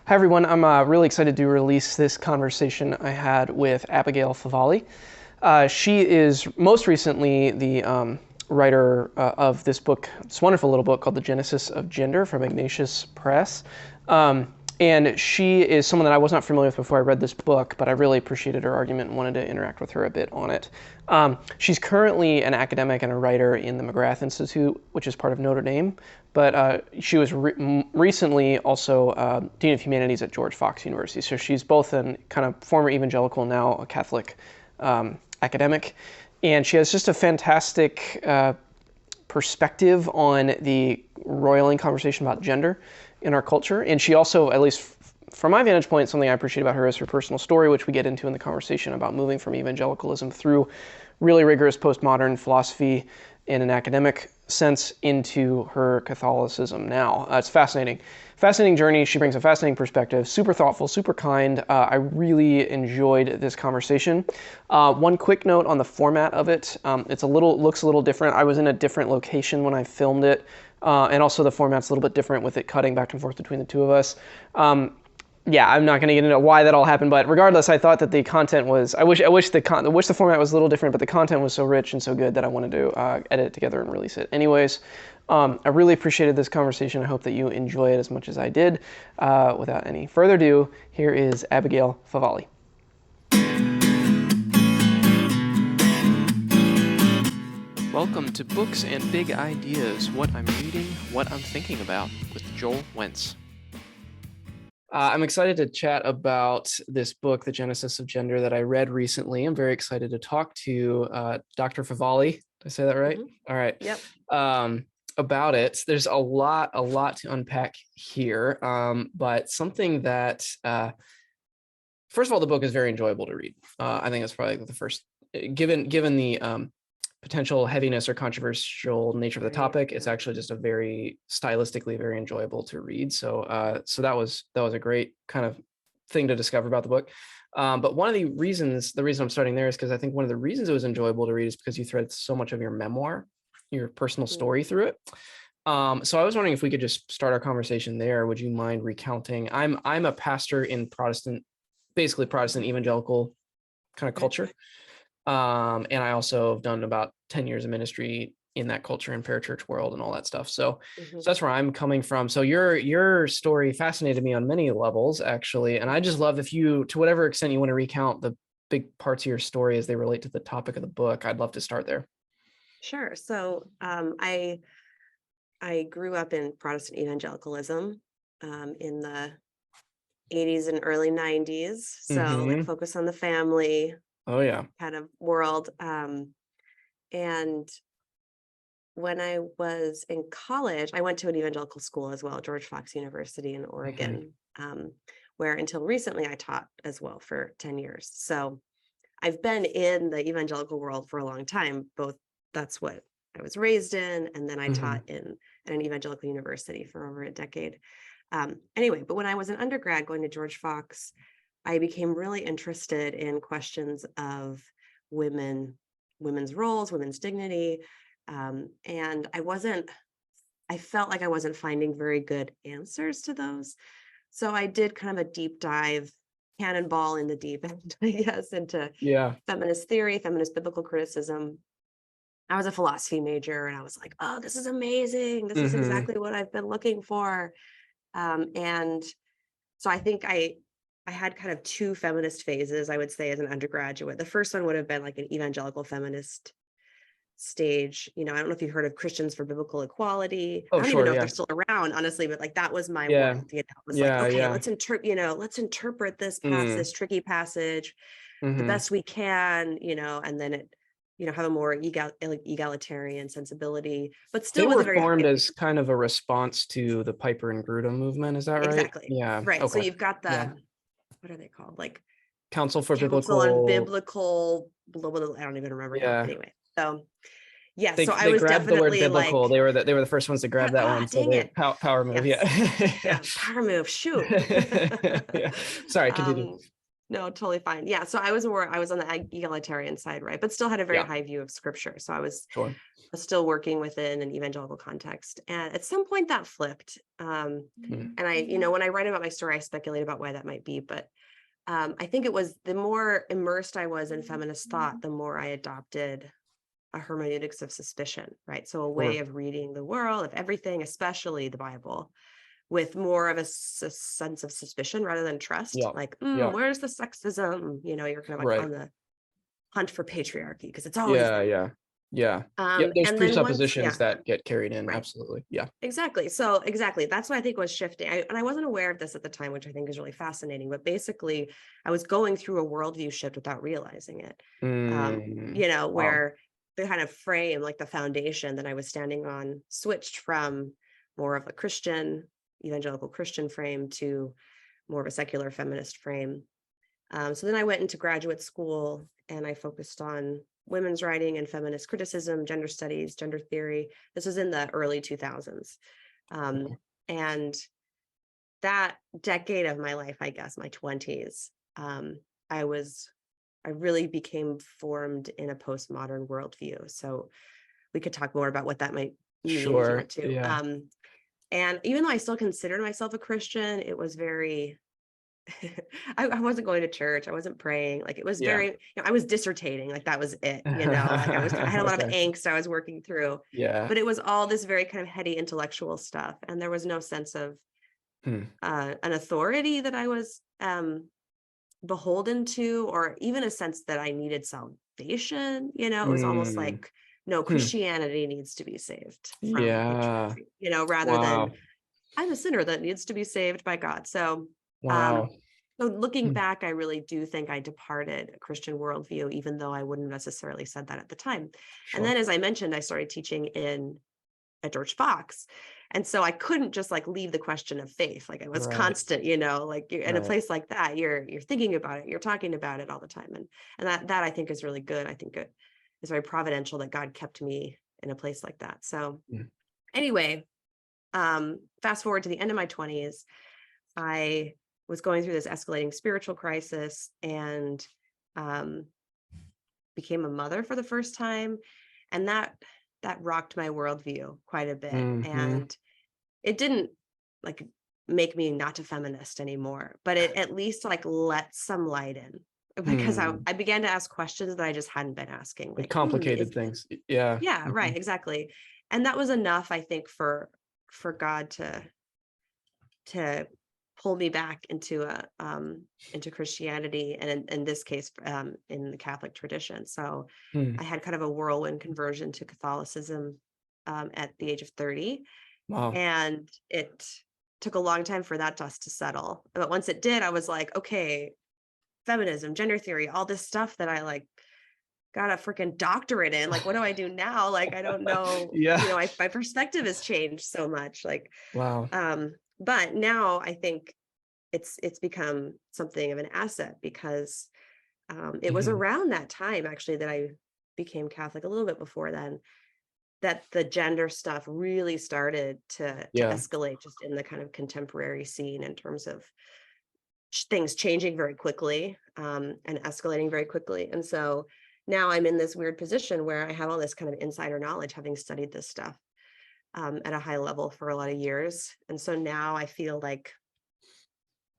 Hi, everyone. I'm really excited to release this conversation I had with Abigail Favale. She is most recently the writer of this book, this wonderful little book called The Genesis of Gender from Ignatius Press. And she is someone that I was not familiar with before I read this book, but I really appreciated her argument and wanted to interact with her a bit on it. She's currently an academic and a writer in the McGrath Institute, which is part of Notre Dame, but she was recently also Dean of Humanities at George Fox University. So she's both a kind of former evangelical, now a Catholic academic, and she has just a fantastic perspective on the roiling conversation about gender in our culture. And she also, at least from my vantage point, something I appreciate about her is her personal story, which we get into in the conversation about moving from evangelicalism through really rigorous postmodern philosophy in an academic sense into her Catholicism now. It's fascinating. Fascinating journey. She brings a fascinating perspective, super thoughtful, super kind. I really enjoyed this conversation. One quick note on the format of it. Looks a little different. I was in a different location when I filmed it. And also the format's a little bit different with it cutting back and forth between the two of us. Yeah, I'm not going to get into why that all happened, but regardless, I thought that the content was. I wish the format was a little different, but the content was so rich and so good that I wanted to edit it together and release it. Anyways, I really appreciated this conversation. I hope that you enjoy it as much as I did. Without any further ado, here is Abigail Favale. Welcome to Books and Big Ideas, what I'm reading, what I'm thinking about, with Joel Wentz. I'm excited to chat about this book, The Genesis of Gender, that I read recently. I'm very excited to talk to Dr. Favale. Did I say that right? Mm-hmm. All right. Yep. About it. There's a lot to unpack here, but something that, first of all, the book is very enjoyable to read. I think that's probably the first, given the potential heaviness or controversial nature of the topic, it's actually just a very stylistically very enjoyable to read. So that was a great kind of thing to discover about the book. But one of the reason I'm starting there is because I think one of the reasons it was enjoyable to read is because you thread so much of your memoir, your personal story through it. So I was wondering if we could just start our conversation there. Would you mind recounting? I'm a pastor in basically Protestant evangelical kind of culture. And I also have done about 10 years of ministry in that culture and parachurch world and all that stuff. So that's where I'm coming from. So your story fascinated me on many levels, actually. And I just love if you, to whatever extent you want to recount the big parts of your story as they relate to the topic of the book, I'd love to start there. Sure. So I grew up in Protestant evangelicalism in the 80s and early 90s. So like focus on the family. Oh, yeah. Kind of world. And when I was in college, I went to an evangelical school as well, George Fox University in Oregon, where until recently I taught as well for 10 years. So I've been in the evangelical world for a long time. Both that's what I was raised in, and then I taught in an evangelical university for over a decade. Anyway, but when I was an undergrad going to George Fox, I became really interested in questions of women's roles, women's dignity. And I felt like I wasn't finding very good answers to those. So I did kind of a deep dive, cannonball in the deep end, I guess, into feminist theory, feminist biblical criticism. I was a philosophy major and I was like, oh, this is amazing. This is exactly what I've been looking for. And so I think I had kind of two feminist phases, I would say, as an undergraduate. The first one would have been like an evangelical feminist stage. I don't know if you've heard of Christians for Biblical Equality. I don't even know if they're still around, honestly, but like that was my world. It was like, okay, let's interpret this this tricky passage the best we can, and then it, have a more egalitarian sensibility, but still they were formed as kind of a response to the Piper and Grudem movement. Is that right? Exactly. Yeah. Right. Okay. So you've got the what are they called? Like Council on Biblical, blah, blah, blah, I don't even remember now. Anyway, so so I was grabbed the word biblical. Like, they were the first ones to grab that one. Dang it. Power move. Yes. Power move. Shoot. Sorry, continue. No, totally fine. Yeah. So I was on the egalitarian side, right? But still had a very Yeah, high view of scripture. So I was sure. still working within an evangelical context. And at some point that flipped. Mm. And when I write about my story, I speculate about why that might be. But I think it was the more immersed I was in feminist thought, the more I adopted a hermeneutics of suspicion, right? So a way Sure. of reading the world, of everything, especially the Bible, with more of a sense of suspicion rather than trust. Yeah. Like, Yeah. where's the sexism? You're kind of like Right. on the hunt for patriarchy because it's always Yeah. there. Yeah. Yeah. Yep. There's And then once, presuppositions that get carried in. right, Absolutely. Yeah. exactly. So exactly, that's what I think was shifting. And I wasn't aware of this at the time, which I think is really fascinating. But basically, I was going through a worldview shift without realizing it. Wow. Where the kind of frame, like the foundation that I was standing on, switched from more of a Christian, evangelical Christian frame to more of a secular feminist frame. So then I went into graduate school and I focused on women's writing and feminist criticism, gender studies, gender theory. This was in the early 2000s. And that decade of my life, I guess, my 20s, I really became formed in a postmodern worldview. So we could talk more about what that might mean if you Sure. want to. Yeah. And even though I still considered myself a Christian, it was very I wasn't going to church. I wasn't praying. Like it was Yeah. very, I was dissertating. Like that was it, like I had a lot of Okay. angst I was working through, Yeah. but it was all this very kind of heady intellectual stuff. And there was no sense of Hmm. an authority that I was beholden to, or even a sense that I needed salvation. It was almost Mm. like, no, Hmm. Christianity needs to be saved from Yeah. patriarchy, rather than Wow. I'm a sinner that needs to be saved by God. Um, Wow. so looking Hmm. back, I really do think I departed a Christian worldview, even though I wouldn't necessarily said that at the time. And Sure. then, as I mentioned, I started teaching at George Fox. And so I couldn't just like leave the question of faith. Like it was Right. constant, like you're in a Right. place like that, you're thinking about it, you're talking about it all the time. And that I think is really good. I think it is very providential that God kept me in a place like that. So Mm. anyway, fast forward to the end of my 20s, I was going through this escalating spiritual crisis and um, became a mother for the first time. And that rocked my worldview quite a bit. Mm-hmm. And it didn't like make me not a feminist anymore, but it at least like let some light in because Hmm. I began to ask questions that I just hadn't been asking. It Like, complicated is things. Yeah. yeah, Mhm. right, exactly. And that was enough, I think, for God to pull me back into Christianity, and in this case, in the Catholic tradition. So Hmm. I had kind of a whirlwind conversion to Catholicism at the age of 30, Wow. and it took a long time for that dust to settle. But once it did, I was like, okay, feminism, gender theory, all this stuff that I like got a freaking doctorate in. Like, what do I do now? Like, I don't know. Yeah. My perspective has changed so much. Like, Wow. but now I think it's become something of an asset because it was Mhm. around that time actually that I became Catholic, a little bit before then, that the gender stuff really started to Yeah. escalate just in the kind of contemporary scene in terms of things changing very quickly and escalating very quickly. And so now I'm in this weird position where I have all this kind of insider knowledge, having studied this stuff at a high level for a lot of years. And so now I feel like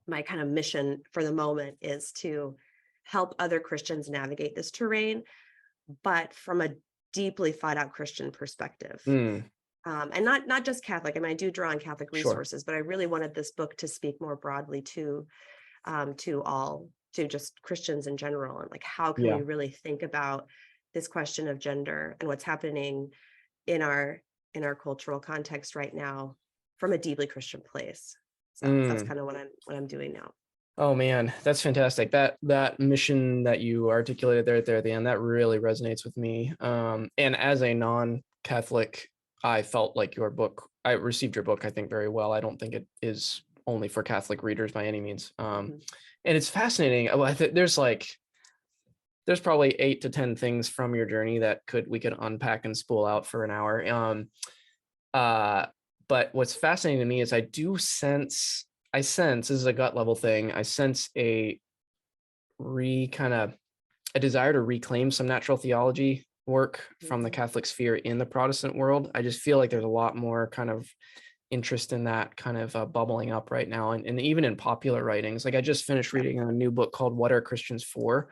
my kind of mission for the moment is to help other Christians navigate this terrain, but from a deeply thought out Christian perspective. Mm. And not just Catholic. I mean, I do draw on Catholic Sure. resources, but I really wanted this book to speak more broadly to just Christians in general, and like how can we Yeah. really think about this question of gender and what's happening in our cultural context right now from a deeply Christian place. So that's Mm. kind of what I'm doing now. Oh man, that's fantastic. That mission that you articulated there at the end, that really resonates with me. And as a non-Catholic, I felt like I received your book, I think, very well. I don't think it is only for Catholic readers by any means. Mhm. And it's fascinating. Well, there's probably 8 to 10 things from your journey that we could unpack and spool out for an hour. Uh, but what's fascinating to me is I sense, this is a gut level thing. I sense a desire to reclaim some natural theology work from the Mhm. Catholic sphere in the Protestant world. I just feel like there's a lot more kind of interest in that kind of bubbling up right now. And even in popular writings, like I just finished Yeah. reading a new book called What Are Christians For?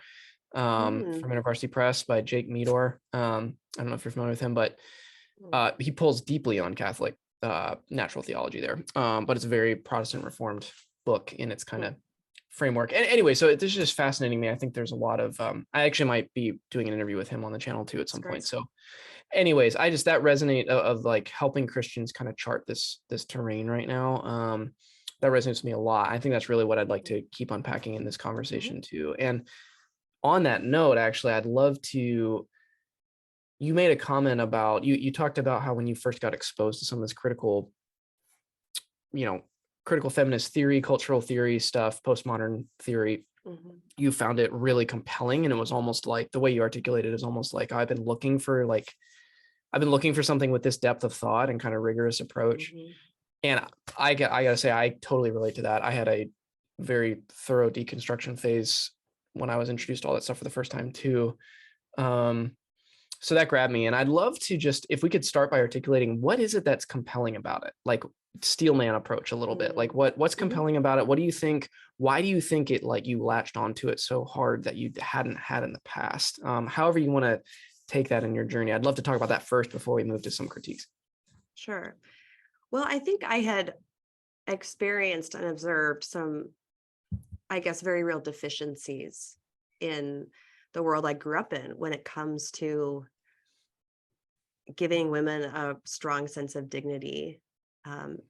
Mm. From University Press by Jake Meador. I don't know if you're familiar with him, but Mm. he pulls deeply on Catholic natural theology there. But it's a very Protestant Reformed book in its kind of framework. And anyway, so this is just fascinating me. I think there's a lot of, I actually might be doing an interview with him on the channel too at That's some great. point. So anyways, that resonate of like helping Christians kind of chart this terrain right now. That resonates with me a lot. I think that's really what I'd like to keep unpacking in this Mhm. conversation too. And on that note, actually, I'd love to, you made a comment about, you talked about how when you first got exposed to some of this you know, critical feminist theory, cultural theory stuff, postmodern theory, Mhm. you found it really compelling. And it was almost like the way you articulated it is almost like I've been looking for something with this depth of thought and kind of rigorous approach. Mhm. And I gotta say, I totally relate to that. I had a very thorough deconstruction phase when I was introduced to all that stuff for the first time too. So that grabbed me, and I'd love to just, if we could start by articulating what is it that's compelling about it, like Steelman approach a little bit, like Mm. what's Mhm. compelling about it? What do you think? Why do you think it, like, you latched onto it so hard that you hadn't had in the past? However you want to take that in your journey. I'd love to talk about that first before we move to some critiques. Sure. Well, I think I had experienced and observed some, I guess, very real deficiencies in the world I grew up in when it comes to giving women a strong sense of dignity,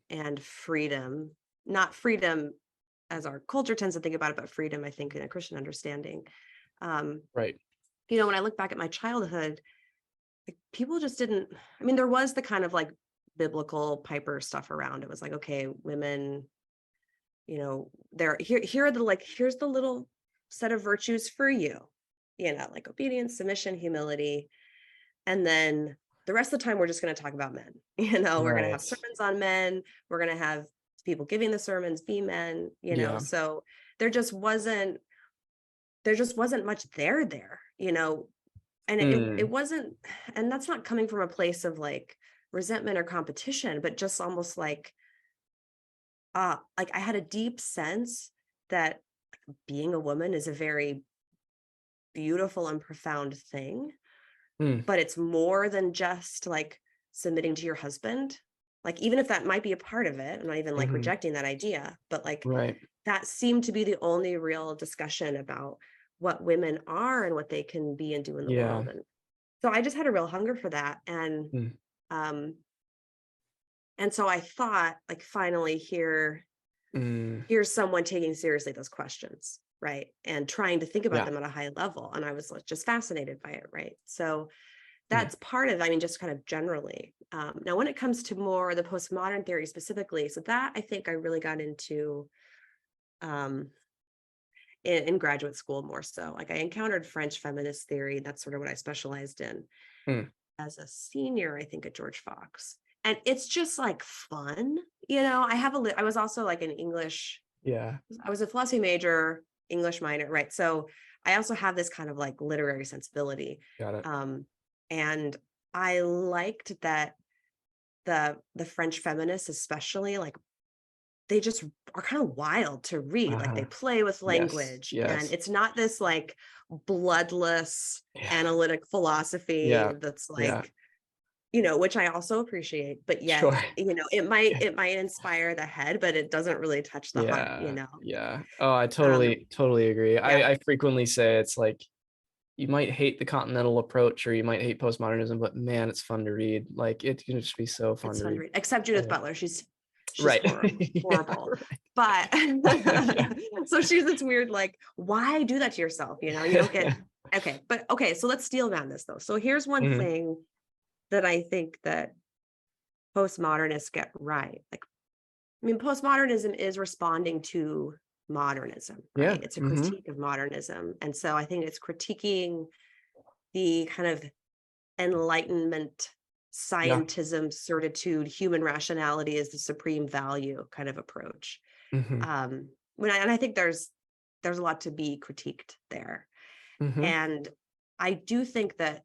and freedom. Not freedom as our culture tends to think about it, but freedom, I think, in a Christian understanding. Um, Right. when I look back at my childhood, like, people just didn't, I mean, there was the kind of like biblical Piper stuff around. It was like, okay, women, they're here are the, like, here's the little set of virtues for you, like obedience, submission, humility. And then the rest of the time, we're just going to talk about men. We're going to have Right. sermons on men. We're going to have people giving the sermons be men, Yeah. so there just wasn't, much there, and it Mm. wasn't, and that's not coming from a place of like resentment or competition, but just almost like I had a deep sense that being a woman is a very beautiful and profound thing, Mm. but it's more than just like submitting to your husband. Like, even if that might be a part of it, I'm not even like Hmm. rejecting that idea, but like Right. that seemed to be the only real discussion about what women are and what they can be and do in the Yeah. world. And so I just had a real hunger for that. Mm. Um, and so I thought, like, finally Mm. here's someone taking seriously those questions, right? And trying to think about Yeah. them at a high level. And I was like, just fascinated by it, right? So Mm. that's part of, I mean, just kind of generally. Now, when it comes to more the postmodern theory specifically, so that I think I really got into um, in graduate school more so. Like, I encountered French feminist theory. That's sort of what I specialized in Mm. as a senior, I think, at George Fox. And it's just like fun. I was also like an English, Yeah. I was a philosophy major, English minor, right? So I also have this kind of like literary sensibility. Got it. Um, and I liked that the French feminists, especially, like, they just are kind of wild to read. Like, they Uh-huh. play with Yes. language, and Yes. it's not this like bloodless Yeah. analytic philosophy Yeah. that's Yeah. like, which I also appreciate, but yet, Sure. it might inspire the head, but it doesn't really touch the heart, Yeah. Yeah. Oh, I Um, totally agree. yeah, I frequently say it's like you might hate the continental approach or you might hate postmodernism, but man, it's fun to read. Like it can just be so fun it's to fun to read. read, except Judith Yeah. Butler. She's Right. horrible, Yeah. horrible. Right. But Yeah. so she's this weird, like, why do that to yourself? You don't get, Yeah. okay. But okay, so let's steel man this though. So here's one Mhm. thing that I think that postmodernists get right. Like, I mean, postmodernism is responding to modernism, Yeah. right? It's a Hmm. critique of modernism. And so I think it's critiquing the kind of enlightenment, Yeah. scientism, certitude, human rationality is the supreme value kind of approach. Hmm. And I think there's there's a lot to be critiqued there. Mm-hmm. And I do think that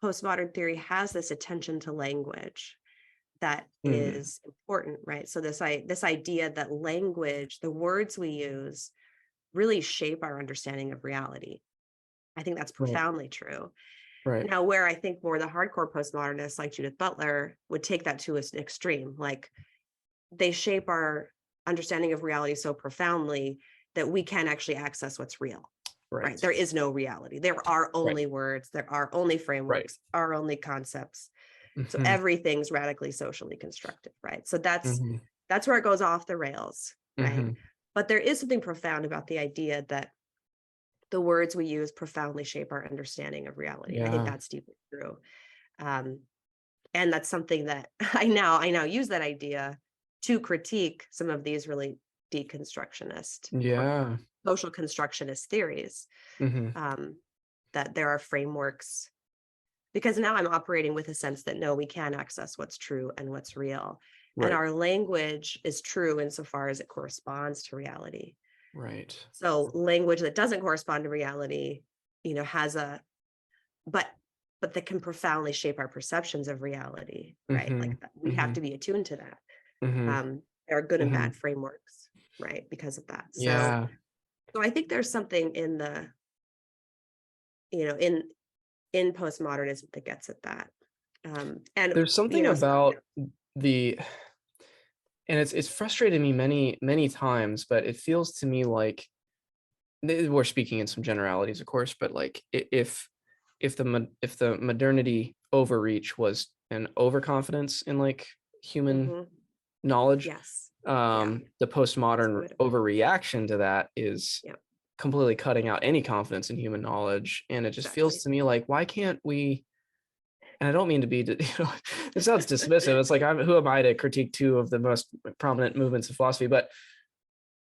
postmodern theory has this attention to language that is important, right? So this idea that language, the words we use, really shape our understanding of reality. I think that's profoundly true. Right. Now, where I think more the hardcore postmodernists like Judith Butler would take that to an extreme, like they shape our understanding of reality so profoundly that we can't actually access what's real. Right. There is no reality. There are only words. There are only frameworks, are only concepts. So everything's radically socially constructed, right? So that's where it goes off the rails, right? But there is something profound about the idea that the words we use profoundly shape our understanding of reality. I think that's deeply true. And that's something that I now use that idea to critique some of these really deconstructionist, social constructionist theories, that there are frameworks, because now I'm operating with a sense that no, we can access what's true and what's real. And our language is true insofar as it corresponds to reality. Right. So language that doesn't correspond to reality, has but that can profoundly shape our perceptions of reality, right? Like we have to be attuned to that. There are good and bad frameworks, right? Because of that. So I think there's something in the, in postmodernism that gets at that. And there's something about and it's frustrated me many times, but it feels to me like, we're speaking in some generalities, of course, but like if the modernity overreach was an overconfidence in like human knowledge, the postmodern overreaction to that is completely cutting out any confidence in human knowledge. And it just feels to me like, why can't we, and I don't mean to be, it sounds dismissive. It's like, who am I to critique two of the most prominent movements of philosophy? But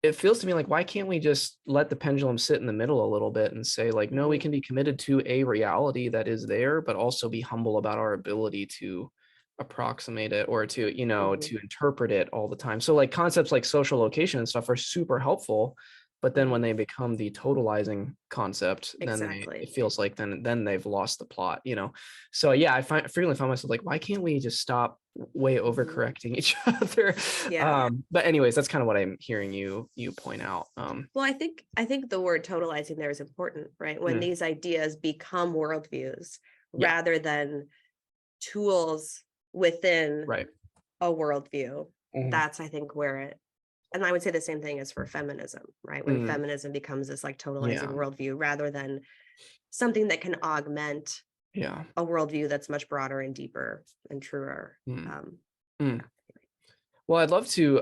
it feels to me like, why can't we just let the pendulum sit in the middle a little bit and say like, no, we can be committed to a reality that is there, but also be humble about our ability to approximate it or to, to interpret it all the time. So like concepts like social location and stuff are super helpful, but then when they become the totalizing concept, then it feels like then they've lost the plot, So I frequently find myself like, why can't we just stop way overcorrecting each other? But anyways, that's kind of what I'm hearing you point out. Well, I think the word totalizing there is important, right? When these ideas become worldviews rather than tools within a worldview, that's I think where it. And I would say the same thing is for feminism, right? When feminism becomes this like totalizing worldview rather than something that can augment a worldview that's much broader and deeper and truer. Well, I'd love to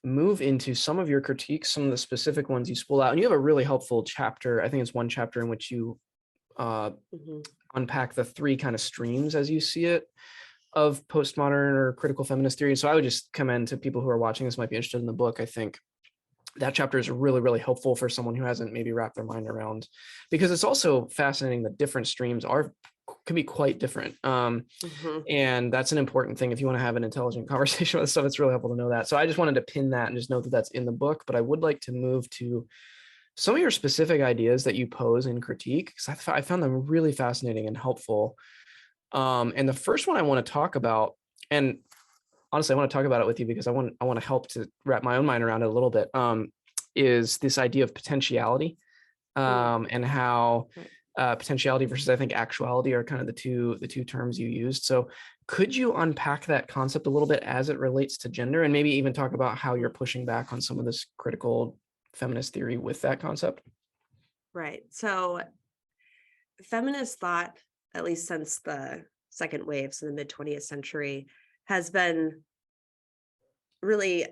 move into some of your critiques, some of the specific ones you spool out. And you have a really helpful chapter. I think it's one chapter in which you unpack the three kind of streams as you see it of postmodern or critical feminist theory. So I would just commend to people who are watching this might be interested in the book. I think that chapter is really, really helpful for someone who hasn't maybe wrapped their mind around, because it's also fascinating that different streams can be quite different. And that's an important thing. If you want to have an intelligent conversation with stuff, it's really helpful to know that. So I just wanted to pin that and just know that that's in the book, but I would like to move to some of your specific ideas that you pose in critique, because I found them really fascinating and helpful. And the first one I want to talk about, and honestly, I want to talk about it with you because I want to help to wrap my own mind around it a little bit, is this idea of potentiality, and how potentiality versus, I think, actuality are kind of the two terms you used. So could you unpack that concept a little bit as it relates to gender, and maybe even talk about how you're pushing back on some of this critical feminist theory with that concept? Right. So feminist thought, at least since the second wave, so the mid 20th century, has been really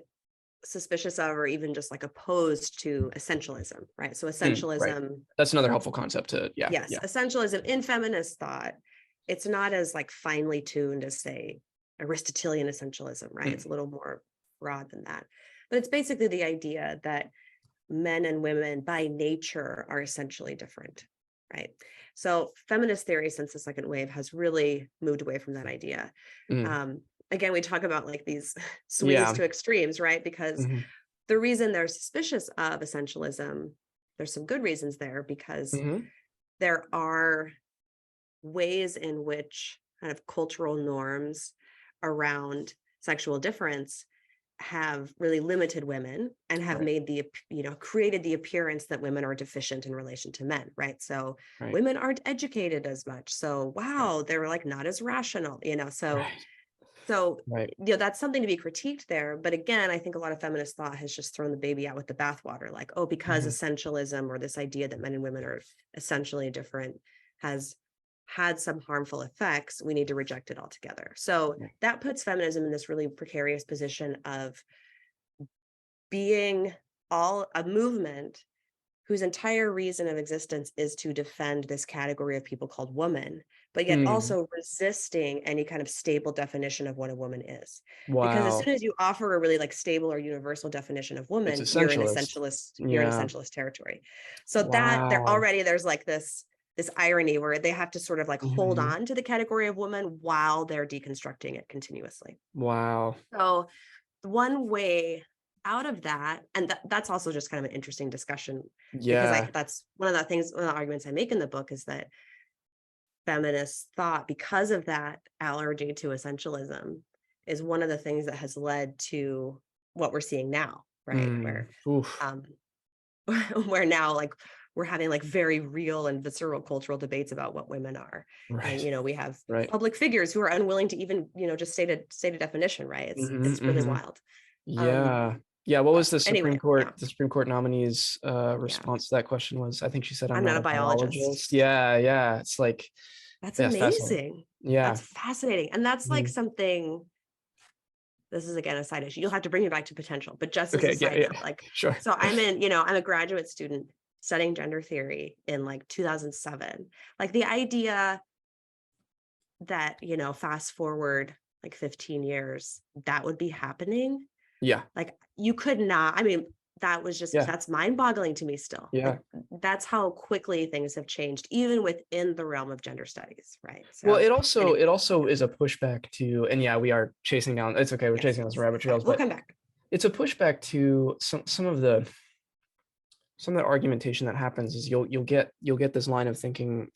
suspicious of, or even just like opposed to, essentialism, right? So essentialism, that's another helpful concept to essentialism in feminist thought, it's not as like finely tuned as, say, Aristotelian essentialism, right? It's a little more broad than that, but it's basically the idea that men and women by nature are essentially different, right? So feminist theory since the second wave has really moved away from that idea. Again, we talk about like these swings to extremes, right? Because the reason they're suspicious of essentialism, there's some good reasons there, because there are ways in which kind of cultural norms around sexual difference have really limited women and have made created the appearance that women are deficient in relation to men, right? So women aren't educated as much. So wow, they're like not as rational, So that's something to be critiqued there. But again, I think a lot of feminist thought has just thrown the baby out with the bathwater, like, oh, because essentialism, or this idea that men and women are essentially different, has had some harmful effects, we need to reject it altogether. So that puts feminism in this really precarious position of being a movement whose entire reason of existence is to defend this category of people called woman, but yet also resisting any kind of stable definition of what a woman is. Because as soon as you offer a really like stable or universal definition of woman, you're in essentialist territory. So that there's like this irony where they have to sort of like hold on to the category of woman while they're deconstructing it continuously. Wow. So one way out of that, and that's also just kind of an interesting discussion, because that's one of the arguments I make in the book, is that feminist thought, because of that allergy to essentialism, is one of the things that has led to what we're seeing now, right? Where now, like, we're having like very real and visceral cultural debates about what women are. And, we have public figures who are unwilling to even, just state a definition, right? It's really wild. What was the Supreme Court? The Supreme Court nominee's response to that question was, I think she said, I'm not a biologist. Yeah. It's like, that's amazing. That's fascinating. And that's like something, this is again a side issue. You'll have to bring me back to potential, but just as a side note, like, so I'm a graduate student studying gender theory in like 2007. Like the idea that, fast forward like 15 years, that would be happening. Like you could not, that was just, that's mind boggling to me still. Like, that's how quickly things have changed, even within the realm of gender studies. Right. So, well, it also is a pushback to, and we are chasing down, it's okay. We're chasing those rabbit trails, we'll come back. It's a pushback to some of the argumentation that happens is you'll get this line of thinking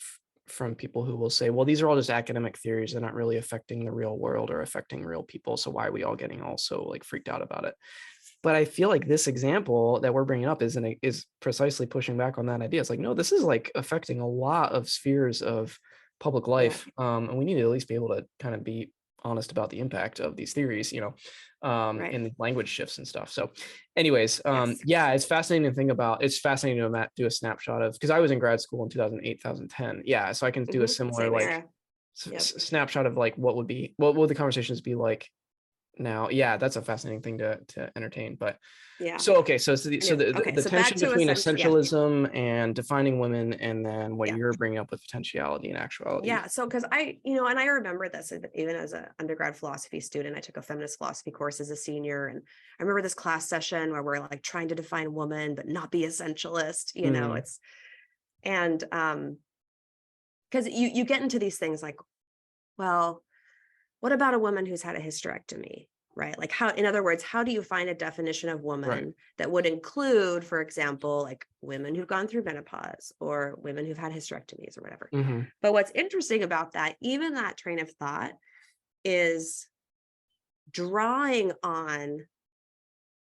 from people who will say, well, these are all just academic theories. They're not really affecting the real world or affecting real people. So why are we all getting so like freaked out about it? But I feel like this example that we're bringing up is precisely pushing back on that idea. It's like, no, this is like affecting a lot of spheres of public life. And we need to at least be able to kind of be honest about the impact of these theories, and the language shifts and stuff. So anyways, it's fascinating to think about. It's fascinating to do a snapshot of, because I was in grad school in 2008, 2010. Yeah. So I can do a similar snapshot of like, what would the conversations be like now? Yeah, that's a fascinating thing to entertain. But so the tension between essentialism and defining women, and then what you're bringing up with potentiality and actuality. So because I remember this even as an undergrad philosophy student. I took a feminist philosophy course as a senior, and I remember this class session where we're like trying to define woman but not be essentialist. It's, and because you get into these things like, well, what about a woman who's had a hysterectomy, right? Like how do you find a definition of woman that would include, for example, like women who've gone through menopause or women who've had hysterectomies or whatever. But what's interesting about that, even that train of thought, is drawing on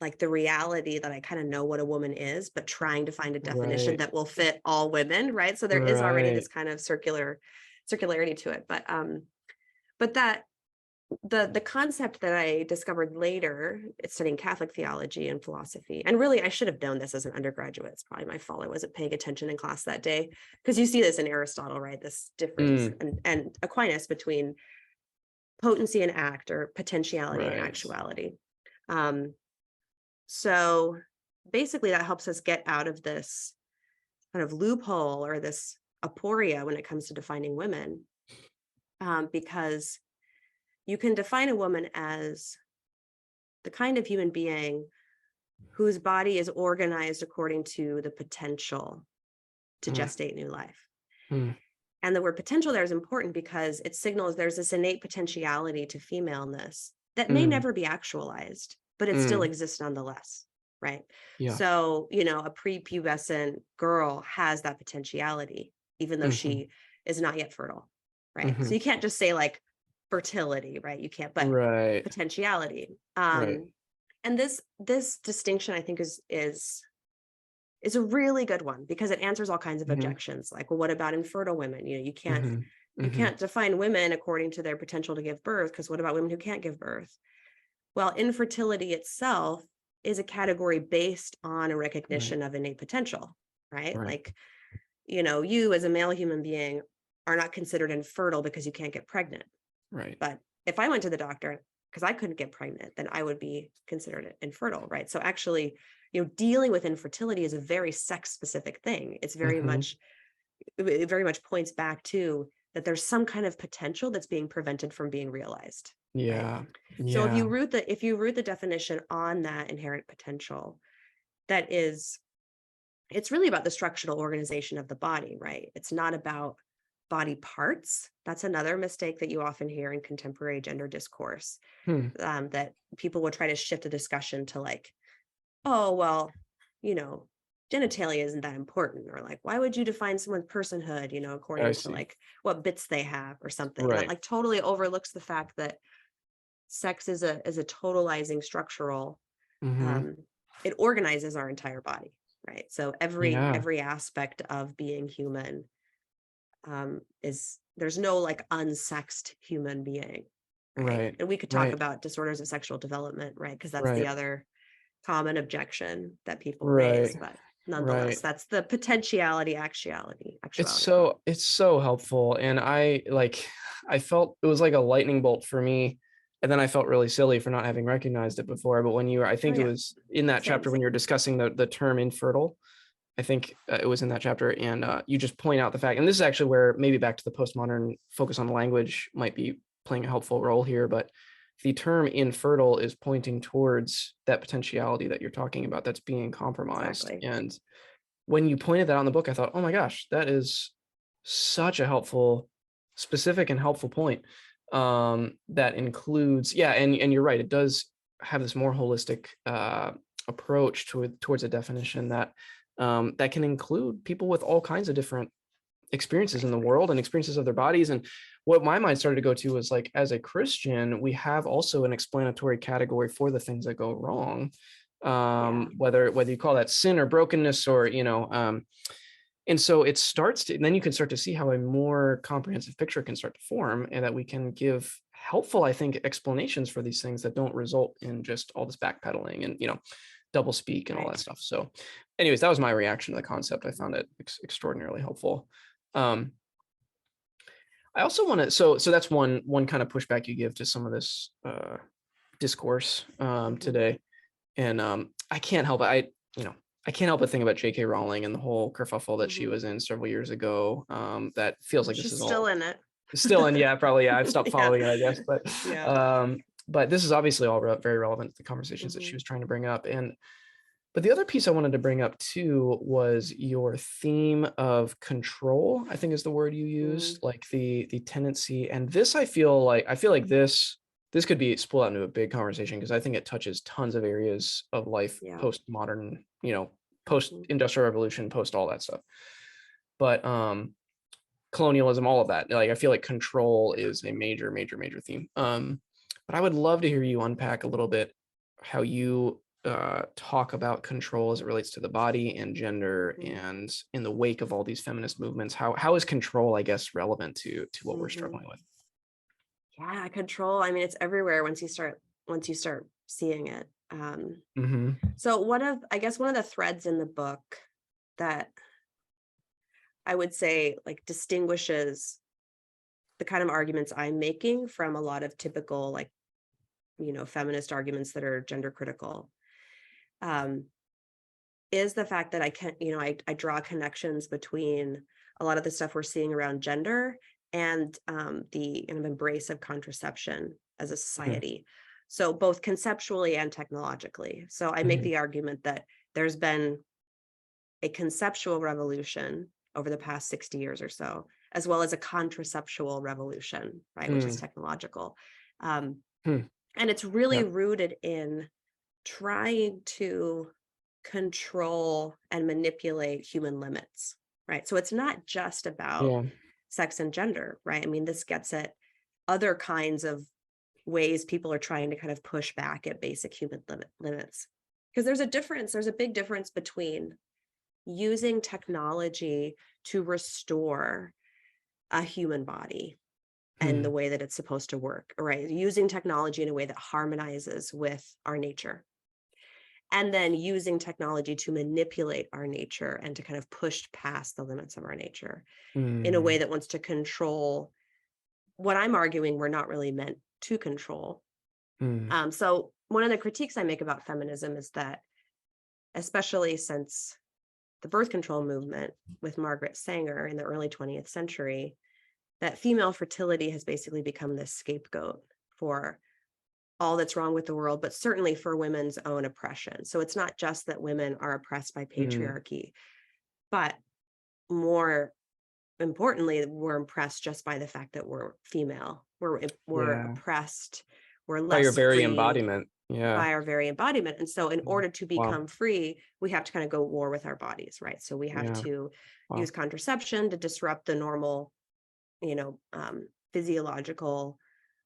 like the reality that I kind of know what a woman is, but trying to find a definition that will fit all women, right? So there is already this kind of circularity to it. But that the concept that I discovered later, studying Catholic theology and philosophy, and really I should have known this as an undergraduate. It's probably my fault. I wasn't paying attention in class that day, because you see this in Aristotle, right? This difference and Aquinas between potency and act, or potentiality and actuality. So basically that helps us get out of this kind of loophole or this aporia when it comes to defining women, because you can define a woman as the kind of human being whose body is organized according to the potential to gestate new life. And the word potential there is important because it signals there's this innate potentiality to femaleness that may never be actualized, but it still exists nonetheless, right? Yeah. So, a prepubescent girl has that potentiality, even though she is not yet fertile, right? So you can't just say like fertility, right? You can't, but Right. potentiality. Right. And this distinction, I think, is a really good one, because it answers all kinds of objections. Like, well, what about infertile women? You can't define women according to their potential to give birth, because what about women who can't give birth? Well, infertility itself is a category based on a recognition of innate potential, right? Like, you as a male human being are not considered infertile because you can't get pregnant. Right. But if I went to the doctor because I couldn't get pregnant, then I would be considered infertile, right? So actually, dealing with infertility is a very sex specific thing. It's very much, it very much points back to that there's some kind of potential that's being prevented from being realized. Yeah. Right? Yeah. So if you root the definition on that inherent potential, it's really about the structural organization of the body, right? It's not about body parts. That's another mistake that you often hear in contemporary gender discourse, that people will try to shift the discussion to like, oh, well, genitalia isn't that important, or like, why would you define someone's personhood, according to like what bits they have or something. And that like totally overlooks the fact that sex is a totalizing structural, it organizes our entire body, right? So every aspect of being human there's no like unsexed human being, right? And we could talk about disorders of sexual development, right? Because that's the other common objection that people raise, but nonetheless, that's the potentiality, actuality. It's so helpful. And I felt it was like a lightning bolt for me. And then I felt really silly for not having recognized it before. But when I think it was in that chapter when you're discussing the term infertile, I think it was in that chapter, and you just point out the fact, and this is actually where maybe back to the postmodern focus on language might be playing a helpful role here, but the term infertile is pointing towards that potentiality that you're talking about that's being compromised. And when you pointed that out in the book, I thought, oh my gosh, that is such a helpful, specific and helpful point that includes, and you're right, it does have this more holistic approach towards a definition that that can include people with all kinds of different experiences in the world and experiences of their bodies. And what my mind started to go to was like, as a Christian, we have also an explanatory category for the things that go wrong, whether you call that sin or brokenness or, and so it starts to, and then you can start to see how a more comprehensive picture can start to form, and that we can give helpful, I think, explanations for these things that don't result in just all this backpedaling and, double speak and all that stuff. So anyways, that was my reaction to the concept. I found it extraordinarily helpful. I also want to, so that's one kind of pushback you give to some of this discourse today. And I can't help it. I can't help but think about J.K. Rowling and the whole kerfuffle that she was in several years ago. That feels like this is still in it. Still in, probably. I've stopped following it, I guess. But this is obviously all very relevant to the conversations that she was trying to bring up. But the other piece I wanted to bring up too was your theme of control, I think is the word you used, like the tendency. And this, I feel like this could be split out into a big conversation, because I think it touches tons of areas of life, postmodern, post-industrial revolution, post all that stuff. But colonialism, all of that. Like, I feel like control is a major theme. But I would love to hear you unpack a little bit how you talk about control as it relates to the body and gender, and in the wake of all these feminist movements. How is control, I guess, relevant to what we're struggling with? Yeah, control. I mean, it's everywhere once you start seeing it. So one of the threads in the book that I would say like distinguishes the kind of arguments I'm making from a lot of typical like, feminist arguments that are gender critical, is the fact that I draw connections between a lot of the stuff we're seeing around gender and the kind of embrace of contraception as a society. So both conceptually and technologically. So I make the argument that there's been a conceptual revolution over the past 60 years or so, as well as a contraceptual revolution, right, which is technological. And it's really rooted in trying to control and manipulate human limits, right? So it's not just about Yeah. sex and gender, right? I mean, this gets at other kinds of ways people are trying to kind of push back at basic human limits. Because there's a big difference between using technology to restore a human body and the way that it's supposed to work, right? Using technology in a way that harmonizes with our nature. And then using technology to manipulate our nature and to kind of push past the limits of our nature in a way that wants to control what I'm arguing we're not really meant to control. So one of the critiques I make about feminism is that, especially since the birth control movement with Margaret Sanger in the early 20th century, that female fertility has basically become this scapegoat for all that's wrong with the world, but certainly for women's own oppression. So it's not just that women are oppressed by patriarchy, but more importantly, we're impressed just by the fact that we're female. We're oppressed. We're less by your very free embodiment. by our very embodiment. And so in order to Wow. become free, we have to kind of go war with our bodies, right? So we have to use contraception to disrupt the normal, physiological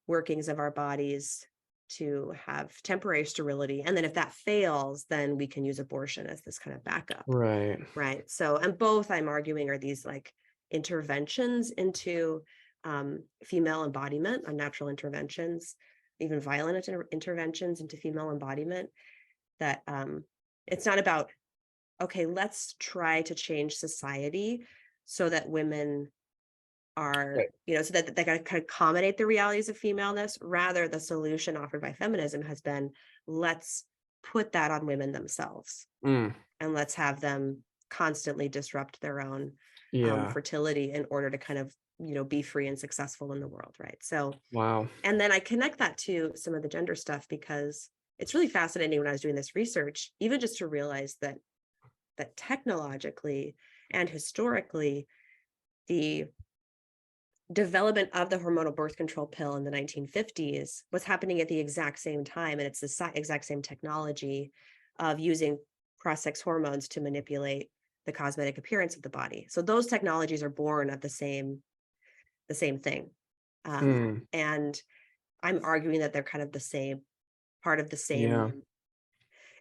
workings of our bodies, to have temporary sterility. And then if that fails, then we can use abortion as this kind of backup. Right. So, and both I'm arguing are these like interventions into female embodiment, unnatural interventions, even violent interventions into female embodiment, that it's not about, okay, let's try to change society so that women are, so that they can accommodate the realities of femaleness. Rather, the solution offered by feminism has been, let's put that on women themselves, and let's have them constantly disrupt their own fertility in order to kind of, be free and successful in the world, right? So, and then I connect that to some of the gender stuff, because it's really fascinating when I was doing this research, even just to realize that technologically and historically, the development of the hormonal birth control pill in the 1950s was happening at the exact same time. And it's the exact same technology of using cross-sex hormones to manipulate the cosmetic appearance of the body. So those technologies are born of the same thing. And I'm arguing that they're kind of the same, part of the same.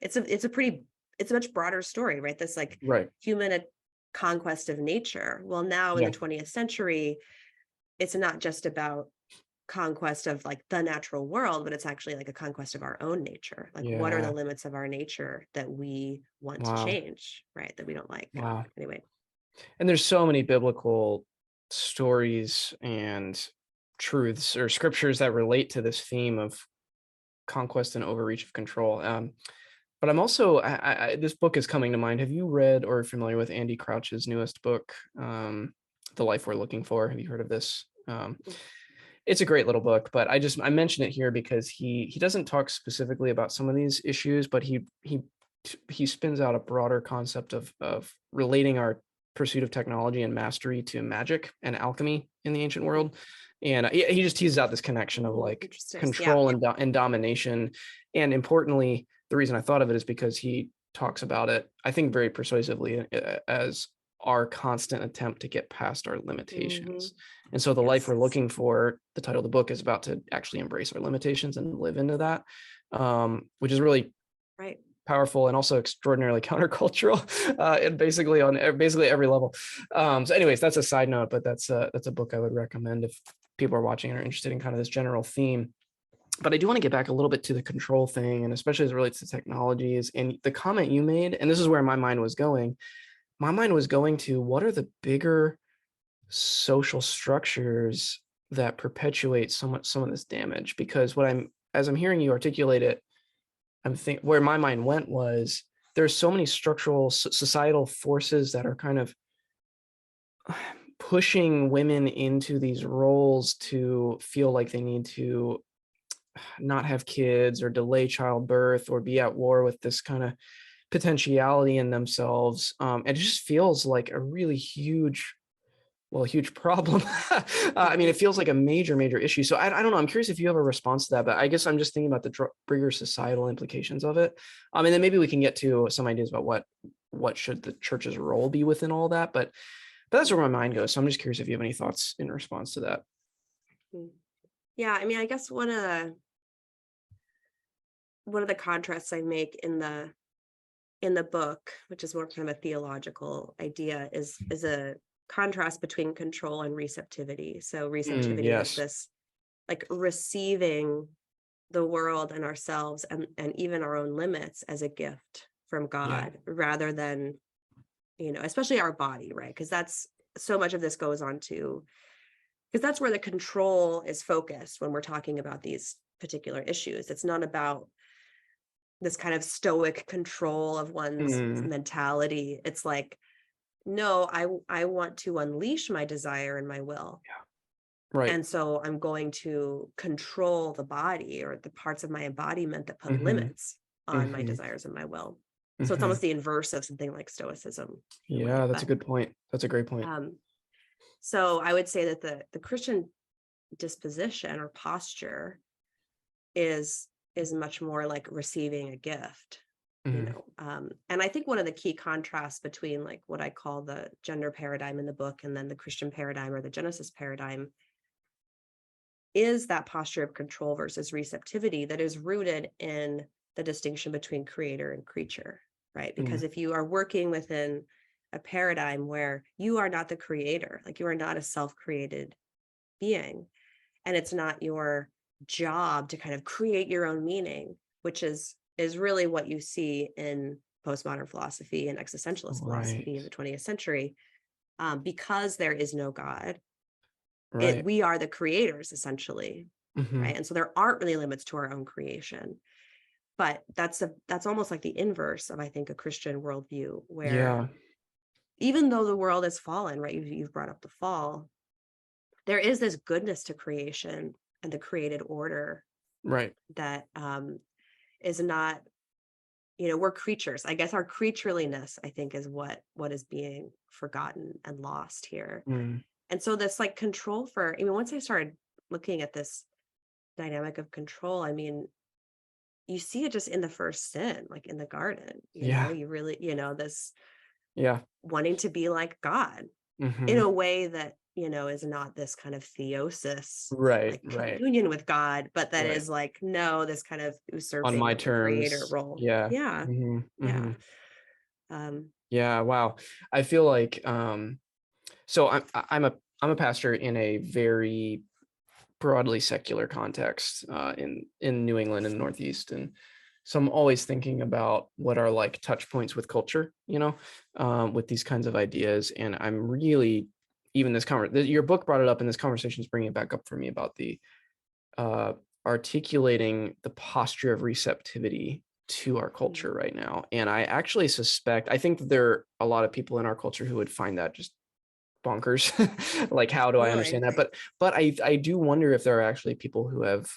It's a much broader story, right? This like human conquest of nature. Well, now in the 20th century, it's not just about conquest of like the natural world, but it's actually like a conquest of our own nature. Like, what are the limits of our nature that we want to change, right? That we don't like. Anyway. And there's so many biblical stories and truths or scriptures that relate to this theme of conquest and overreach of control. But I'm also, this book is coming to mind. Have you read or are familiar with Andy Crouch's newest book, The Life We're Looking For? Have you heard of this? It's a great little book, but I mention it here because he doesn't talk specifically about some of these issues, but he spins out a broader concept of relating our pursuit of technology and mastery to magic and alchemy in the ancient world. And he just teases out this connection of like control and domination. And importantly, the reason I thought of it is because he talks about it, I think, very persuasively as our constant attempt to get past our limitations. And so the life we're looking for, the title of the book, is about to actually embrace our limitations and live into that, which is really powerful and also extraordinarily countercultural, and basically on every level. So anyways, that's a side note, but that's a book I would recommend if people are watching and are interested in kind of this general theme. But I do want to get back a little bit to the control thing, and especially as it relates to technologies and the comment you made. And this is where my mind was going. My mind was going to, what are the bigger social structures that perpetuate some of this damage? Because as I'm hearing you articulate it, where my mind went was, there's so many structural societal forces that are kind of pushing women into these roles to feel like they need to not have kids or delay childbirth or be at war with this kind of potentiality in themselves. It just feels like a really huge Well, a huge problem. I mean, it feels like a major issue. So I don't know. I'm curious if you have a response to that, but I guess I'm just thinking about the bigger societal implications of it. And then maybe we can get to some ideas about what should the church's role be within all that. But that's where my mind goes. So I'm just curious if you have any thoughts in response to that. Yeah, I mean, I guess one of the contrasts I make in the book, which is more kind of a theological idea, is a contrast between control and receptivity. So receptivity is Yes. this like receiving the world and ourselves and even our own limits as a gift from God, rather than, especially our body, right? Because that's so much of this goes on to, because that's where the control is focused when we're talking about these particular issues. It's not about this kind of stoic control of one's mentality. It's like, no, I want to unleash my desire and my will. Right. And so I'm going to control the body or the parts of my embodiment that put limits on my desires and my will. So it's almost the inverse of something like Stoicism. Yeah, that's a good point. That's a great point. So I would say that the Christian disposition or posture is much more like receiving a gift. And I think one of the key contrasts between like what I call the gender paradigm in the book and then the Christian paradigm or the Genesis paradigm is that posture of control versus receptivity that is rooted in the distinction between creator and creature, right? Because if you are working within a paradigm where you are not the creator, like you are not a self-created being, and it's not your job to kind of create your own meaning, which is really what you see in postmodern philosophy and existentialist philosophy in the 20th century, because there is no God. We are the creators, essentially, right? And so there aren't really limits to our own creation. But that's almost like the inverse of, I think, a Christian worldview, where even though the world is fallen, right? You've brought up the fall. There is this goodness to creation and the created order, right? That is not, we're creatures. I guess our creatureliness, I think, is what is being forgotten and lost here. And so this like control for, once I started looking at this dynamic of control, you see it just in the first sin, like in the garden, you really, this wanting to be like God in a way that, is not this kind of theosis, like communion with God, but that is like, no, this kind of usurping on my of the terms creator role. Yeah. Wow. I feel like so I'm a pastor in a very broadly secular context in New England and the Northeast, and so I'm always thinking about what are like touch points with culture, with these kinds of ideas. And I'm really, even your book brought it up, and this conversation is bringing it back up for me about the articulating the posture of receptivity to our culture right now. And I actually suspect, I think that there are a lot of people in our culture who would find that just bonkers. Like, how do I understand that? But I do wonder if there are actually people who have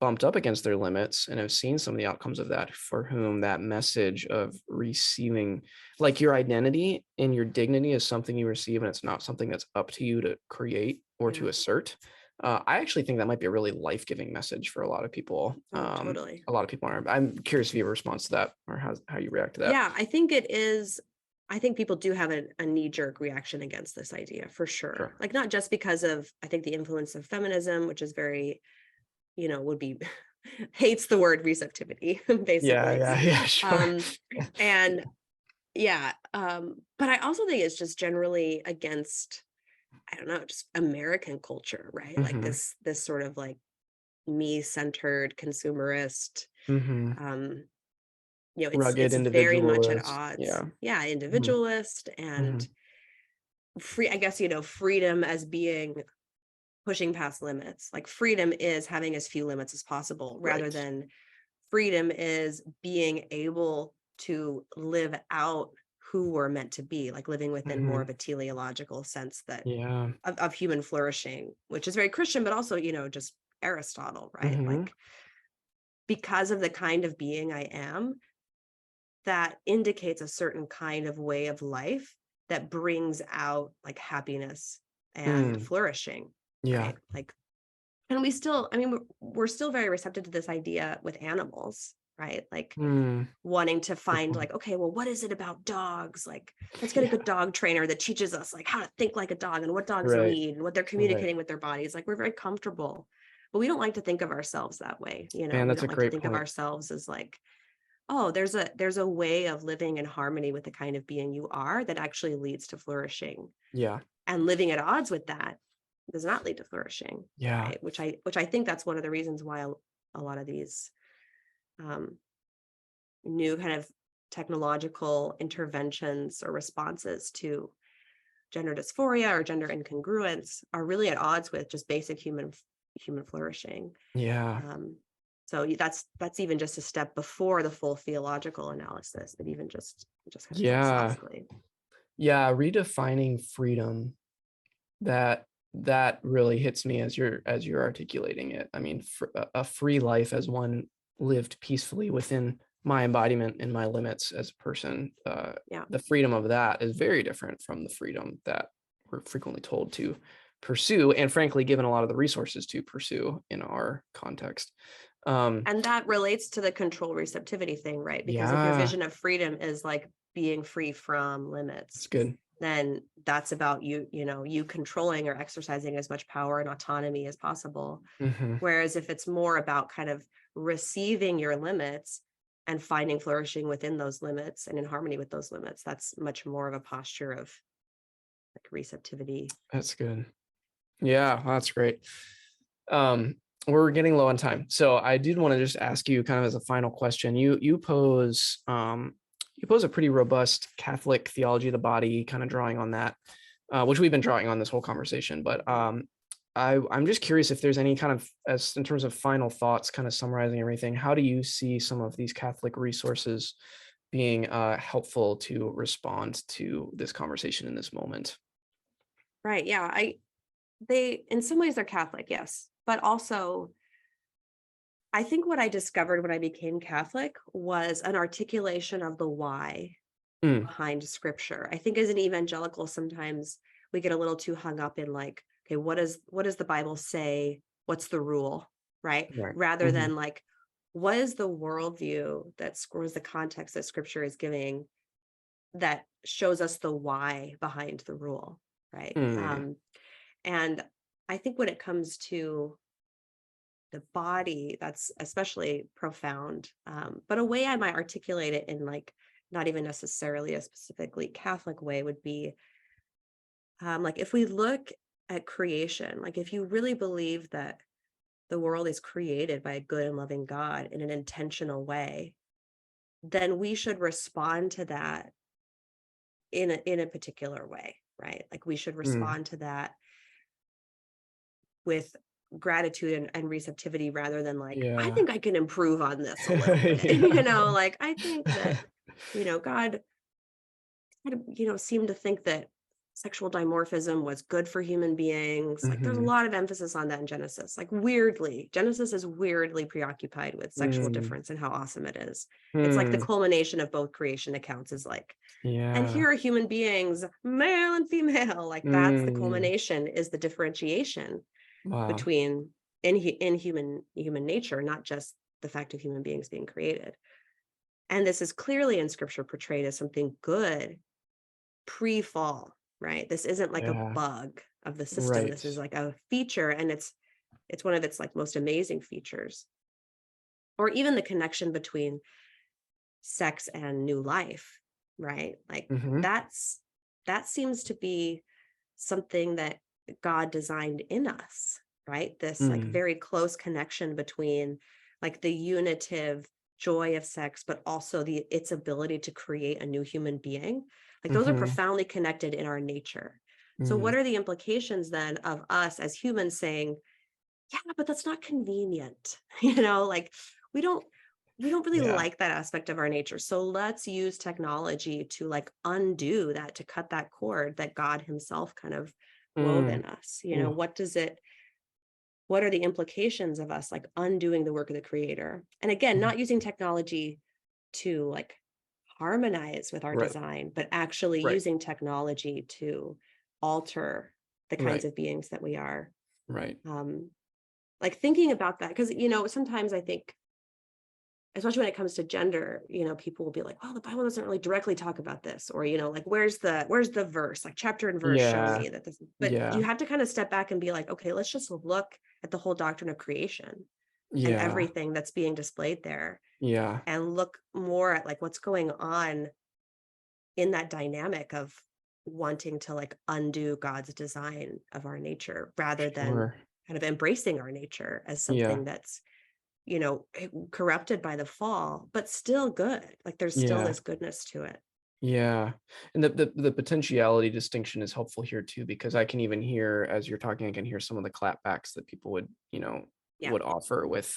bumped up against their limits and have seen some of the outcomes of that, for whom that message of receiving, like, your identity and your dignity is something you receive, and it's not something that's up to you to create or to assert. I actually think that might be a really life-giving message for a lot of people. Totally. A lot of people aren't. I'm curious if you have a response to that, or how you react to that. Yeah, I think it is. I think people do have a knee-jerk reaction against this idea, for sure. Like, not just because of, I think, the influence of feminism, which is very, would be hates the word receptivity, basically. Yeah, sure. And but I also think it's just generally against, I don't know, just American culture, right? Like this sort of like me-centered consumerist, rugged, it's very much at individualist. odds. Individualist and free, I guess, freedom as being pushing past limits. Like, freedom is having as few limits as possible, rather than freedom is being able to live out who we're meant to be, like living within more of a teleological sense that of human flourishing, which is very Christian, but also, just Aristotle, right? Like, because of the kind of being I am, that indicates a certain kind of way of life that brings out like happiness and flourishing, Yeah. right? Like, and we still, I mean, we're still very receptive to this idea with animals, right? Like wanting to find like, okay, well, what is it about dogs? Like, let's get a good dog trainer that teaches us like how to think like a dog and what dogs need and what they're communicating with their bodies. Like, we're very comfortable, but we don't like to think of ourselves that way. You know, Man, we that's don't a like to great think point. of ourselves as like, oh, there's a way of living in harmony with the kind of being you are that actually leads to flourishing. Yeah. And living at odds with that does not lead to flourishing. Yeah. Right? Which I think that's one of the reasons why a lot of these new kind of technological interventions or responses to gender dysphoria or gender incongruence are really at odds with just basic human flourishing. Yeah. So that's even just a step before the full theological analysis, but even just kind of philosophically. Yeah, redefining freedom, that really hits me as you're articulating it. I mean, a free life as one lived peacefully within my embodiment and my limits as a person. The freedom of that is very different from the freedom that we're frequently told to pursue, and frankly, given a lot of the resources to pursue in our context. And that relates to the control receptivity thing, right? Because if your vision of freedom is like being free from limits, that's good. Then that's about you controlling or exercising as much power and autonomy as possible. Whereas if it's more about kind of receiving your limits and finding flourishing within those limits and in harmony with those limits, that's much more of a posture of like receptivity. That's good. Yeah, that's great. We're getting low on time, so I did want to just ask you kind of as a final question. You pose a pretty robust Catholic theology of the body, kind of drawing on that, which we've been drawing on this whole conversation. But I'm just curious if there's any kind of, as in terms of final thoughts, kind of summarizing everything, how do you see some of these Catholic resources being helpful to respond to this conversation in this moment? Right. Yeah. They, in some ways, they're Catholic, yes. But also, I think what I discovered when I became Catholic was an articulation of the why behind scripture. I think as an evangelical, sometimes we get a little too hung up in like, okay, what does the Bible say? What's the rule? Right? Rather than like, what is the worldview that scores the context that scripture is giving that shows us the why behind the rule? Right. And I think when it comes to the body, that's especially profound. But a way I might articulate it in like not even necessarily a specifically Catholic way would be like if we look at creation, like if you really believe that the world is created by a good and loving God in an intentional way, then we should respond to that in a particular way, right? Like we should respond to that with gratitude and receptivity rather than like, I think I can improve on this a little bit. Like I think that, God, seemed to think that sexual dimorphism was good for human beings. Like there's a lot of emphasis on that in Genesis. Like weirdly, Genesis is weirdly preoccupied with sexual difference and how awesome it is. It's like the culmination of both creation accounts is like, and here are human beings, male and female. Like that's the culmination, is the differentiation between in human nature, not just the fact of human beings being created. And this is clearly in scripture portrayed as something good pre-fall, right? This isn't like a bug of the system. This is like a feature, and it's one of its like most amazing features. Or even the connection between sex and new life, right? Like that seems to be something that God designed in us, right? This like very close connection between like the unitive joy of sex, but also its ability to create a new human being. Like those are profoundly connected in our nature. So what are the implications then of us as humans saying, yeah, but that's not convenient. Like we don't really like that aspect of our nature. So let's use technology to like undo that, to cut that cord that God himself kind of wove in us. What are the implications of us like undoing the work of the creator? And again, not using technology to like harmonize with our design, but actually using technology to alter the kinds of beings that we are. Right. Like thinking about that, because, sometimes I think, especially when it comes to gender, people will be like, well, the Bible doesn't really directly talk about this, or, like, where's the verse, like chapter and verse show me that this, but you have to kind of step back and be like, okay, let's just look at the whole doctrine of creation and everything that's being displayed there. And look more at like what's going on in that dynamic of wanting to like undo God's design of our nature, rather than kind of embracing our nature as something that's, corrupted by the fall, but still good. Like there's still this goodness to it. Yeah. And the potentiality distinction is helpful here too, because I can even hear, as you're talking, I can hear some of the clapbacks that people would, would offer with,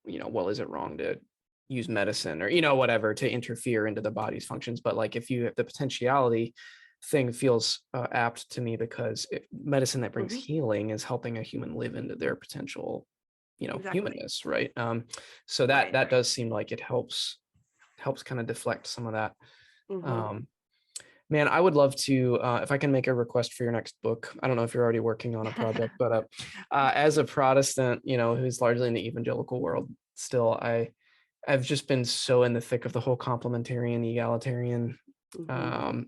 well, is it wrong to use medicine or, whatever, to interfere into the body's functions? But like, if you have the potentiality thing feels apt to me, because medicine that brings healing is helping a human live into their potential, humanness. Right. So that does seem like it helps kind of deflect some of that. Man, I would love to, if I can make a request for your next book. I don't know if you're already working on a project, but as a Protestant, who's largely in the evangelical world still, I've just been so in the thick of the whole complementarian, egalitarian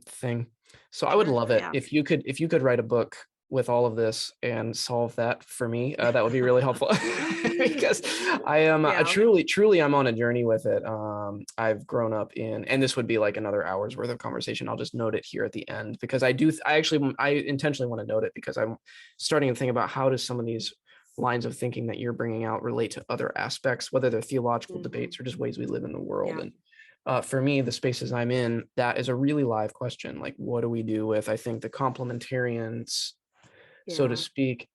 thing. So I would love it if you could write a book with all of this and solve that for me. That would be really helpful, because I am truly I'm on a journey with it. I've grown up in, and this would be like another hour's worth of conversation. I'll just note it here at the end, because I intentionally want to note it, because I'm starting to think about how does some of these lines of thinking that you're bringing out relate to other aspects, whether they're theological debates or just ways we live in the world. And for me, the spaces I'm in, that is a really live question. Like, what do we do with, I think, the complementarians, so to speak?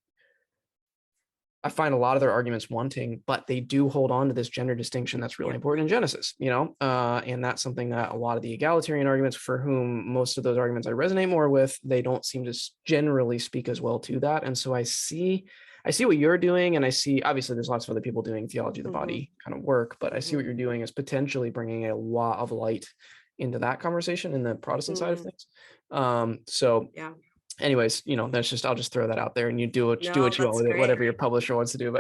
I find a lot of their arguments wanting, but they do hold on to this gender distinction that's really important in Genesis, and that's something that a lot of the egalitarian arguments, for whom most of those arguments I resonate more with, they don't seem to generally speak as well to that. And so I see what you're doing, and I see, obviously there's lots of other people doing theology of the body kind of work, but I see what you're doing as potentially bringing a lot of light into that conversation in the Protestant side of things. Anyways, that's just, I'll just throw that out there, and you do what you want with it, whatever your publisher wants to do.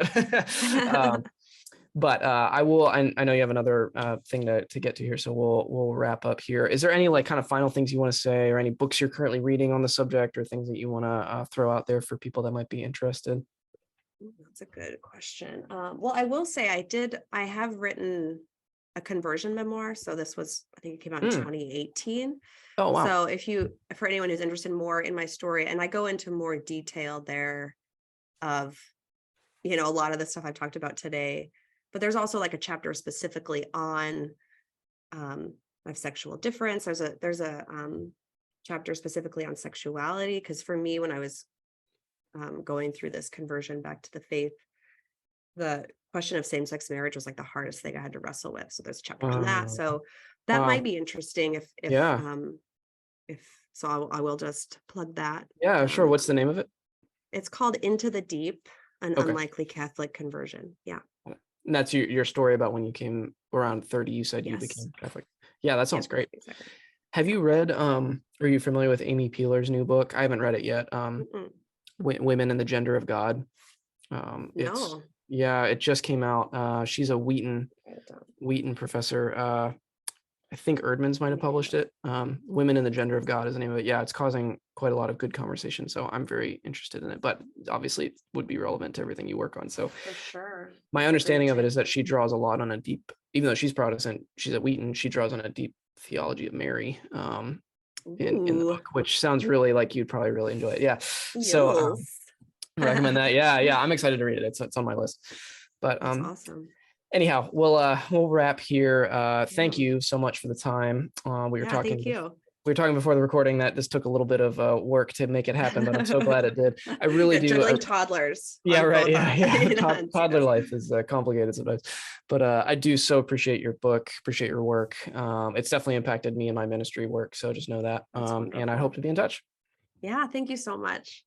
But I will, I know you have another thing to get to here, so we'll wrap up here. Is there any like kind of final things you want to say, or any books you're currently reading on the subject, or things that you want to throw out there for people that might be interested? That's a good question. Well, I will say I have written a conversion memoir. So this was, I think it came out in 2018. Oh, wow. So for anyone who's interested more in my story, and I go into more detail there of, a lot of the stuff I've talked about today, but there's also like a chapter specifically on my sexual difference. There's a chapter specifically on sexuality, because for me, when I was going through this conversion back to the faith, the question of same-sex marriage was like the hardest thing I had to wrestle with. So there's a chapter on that. So that might be interesting if so. I will just plug that. Yeah, sure. What's the name of it? It's called Into the Deep, an Unlikely Catholic Conversion. Yeah. And that's your story about when you came around 30, you said you became Catholic. Yeah, that sounds great. Exactly. Have you read, are you familiar with Amy Peeler's new book? I haven't read it yet. Women and the Gender of God. No. It just came out. She's a Wheaton professor. I think Erdman's might have published it. Women and the Gender of God is the name of it. Yeah, it's causing quite a lot of good conversation. So I'm very interested in it, but obviously it would be relevant to everything you work on. So for sure. My understanding of it is that she draws a lot on a deep, even though she's Protestant, she's at Wheaton, she draws on a deep theology of Mary in the book, which sounds really like you'd probably really enjoy it. Yeah. So recommend that. Yeah. I'm excited to read it. It's on my list. But that's awesome. Anyhow, we'll wrap here. Thank you so much for the time. We were talking. Thank you. We were talking before the recording that this took a little bit of work to make it happen, but I'm so glad it did. I really do. Juggling toddlers. Yeah, right. Yeah. Toddler life is complicated sometimes, but I do so appreciate your book, appreciate your work. It's definitely impacted me in my ministry work, so just know that. And I hope to be in touch. Yeah, thank you so much.